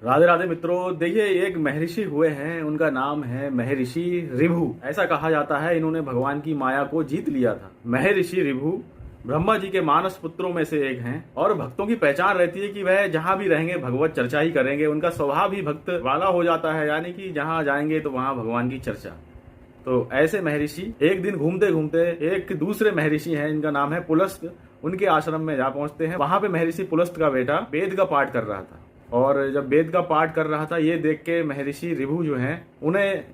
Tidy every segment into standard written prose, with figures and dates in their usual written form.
राधे राधे मित्रों, देखिए एक महर्षि हुए हैं, उनका नाम है महर्षि ऋभु। ऐसा कहा जाता है इन्होंने भगवान की माया को जीत लिया था। महर्षि ऋभु ब्रह्मा जी के मानस पुत्रों में से एक हैं और भक्तों की पहचान रहती है कि वह जहां भी रहेंगे भगवत चर्चा ही करेंगे। उनका स्वभाव ही भक्त वाला हो जाता है, यानी कि जहां जाएंगे तो वहां भगवान की चर्चा। तो ऐसे महर्षि एक दिन घूमते घूमते एक दूसरे महर्षि हैं, इनका नाम है पुलस्त, उनके आश्रम में जा पहुंचते हैं। वहां पे महर्षि पुलस्त का बेटा वेद का पाठ कर रहा था और जब वेद का पाठ कर रहा था ये देख के महर्षि ऋभु जो हैं उन्हें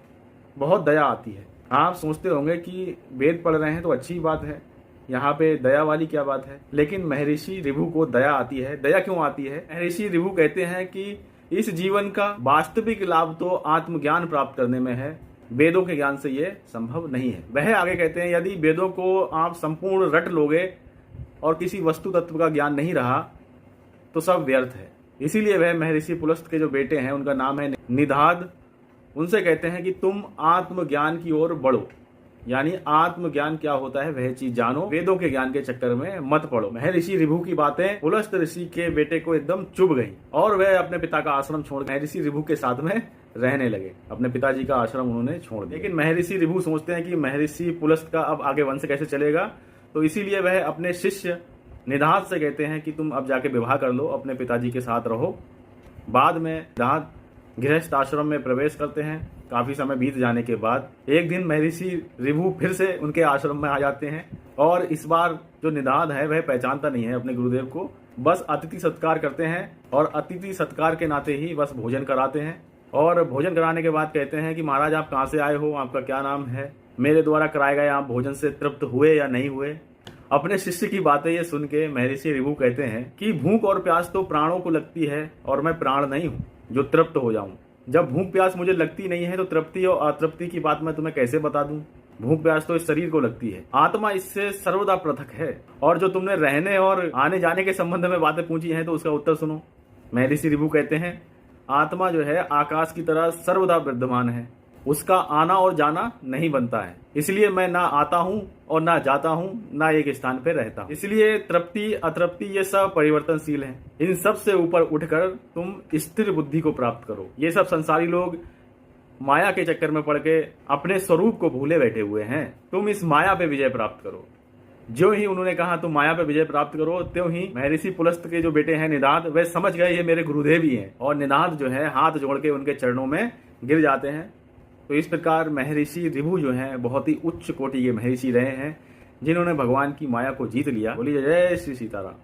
बहुत दया आती है। आप सोचते होंगे कि वेद पढ़ रहे हैं तो अच्छी बात है, यहाँ पे दया वाली क्या बात है, लेकिन महर्षि ऋभु को दया आती है। दया क्यों आती है? महर्षि ऋभु कहते हैं कि इस जीवन का वास्तविक लाभ तो आत्मज्ञान प्राप्त करने में है, वेदों के ज्ञान से ये संभव नहीं है। वह आगे कहते हैं यदि वेदों को आप संपूर्ण रट लोगे और किसी वस्तु तत्व का ज्ञान नहीं रहा तो सब व्यर्थ है। इसीलिए वह महर्षि पुलस्त के जो बेटे हैं उनका नाम है निधाद, उनसे कहते हैं कि तुम आत्मज्ञान की ओर बढ़ो, यानी आत्मज्ञान क्या होता है वह चीज जानो, वेदों के ज्ञान के चक्कर में मत पड़ो। महर्षि ऋभु की बातें पुलस्त ऋषि के बेटे को एकदम चुभ गई और वह अपने पिता का आश्रम छोड़ महर्षि ऋभु के साथ में रहने लगे। अपने पिताजी का आश्रम उन्होंने छोड़ दिया। लेकिन महर्षि ऋभु सोचते हैं कि महर्षि पुलस्त का अब आगे वंश कैसे चलेगा, तो इसीलिए वह अपने शिष्य निधाद से कहते हैं कि तुम अब जाके विवाह कर लो, अपने पिताजी के साथ रहो। बाद में निधाद गृहस्थ आश्रम में प्रवेश करते हैं। काफी समय बीत जाने के बाद एक दिन महर्षि ऋभु फिर से उनके आश्रम में आ जाते हैं और इस बार जो निधाद है वह पहचानता नहीं है अपने गुरुदेव को, बस अतिथि सत्कार करते हैं और अतिथि सत्कार के नाते ही बस भोजन कराते हैं। और भोजन कराने के बाद कहते हैं कि महाराज आप कहाँ से आए हो, आपका क्या नाम है, मेरे द्वारा कराए गए आप भोजन से तृप्त हुए या नहीं हुए। अपने शिष्य की बातें ये सुन के महर्षि ऋभु कहते हैं कि भूख और प्यास तो प्राणों को लगती है और मैं प्राण नहीं हूँ जो तृप्त हो जाऊं। जब भूख प्यास मुझे लगती नहीं है तो तृप्ति और अतृप्ति की बात मैं तुम्हें कैसे बता दूं। भूख प्यास तो इस शरीर को लगती है, आत्मा इससे सर्वदा पृथक है। और जो तुमने रहने और आने जाने के संबंध में बातें पूछी हैं तो उसका उत्तर सुनो। महर्षि ऋभु कहते हैं आत्मा जो है आकाश की तरह सर्वदा विद्यमान है, उसका आना और जाना नहीं बनता है। इसलिए मैं ना आता हूँ और ना जाता हूँ, ना एक स्थान पे रहता हूँ। इसलिए तृप्ति अतृप्ति ये सब परिवर्तनशील हैं। इन सब से ऊपर उठकर तुम स्थिर बुद्धि को प्राप्त करो। ये सब संसारी लोग माया के चक्कर में पड़ के अपने स्वरूप को भूले बैठे हुए हैं। तुम इस माया पे विजय प्राप्त करो। जो ही उन्होंने कहा तुम माया पे विजय प्राप्त करो, त्यों ही महर्षि पुलस्त के जो बेटे हैं निधाद, वे समझ गए ये मेरे गुरुदेव ही हैं और निधाद जो है हाथ जोड़ के उनके चरणों में गिर जाते हैं। तो इस प्रकार महर्षि ऋभु जो हैं बहुत ही उच्च कोटि के महर्षि रहे हैं जिन्होंने भगवान की माया को जीत लिया। बोलिए जय श्री सीताराम।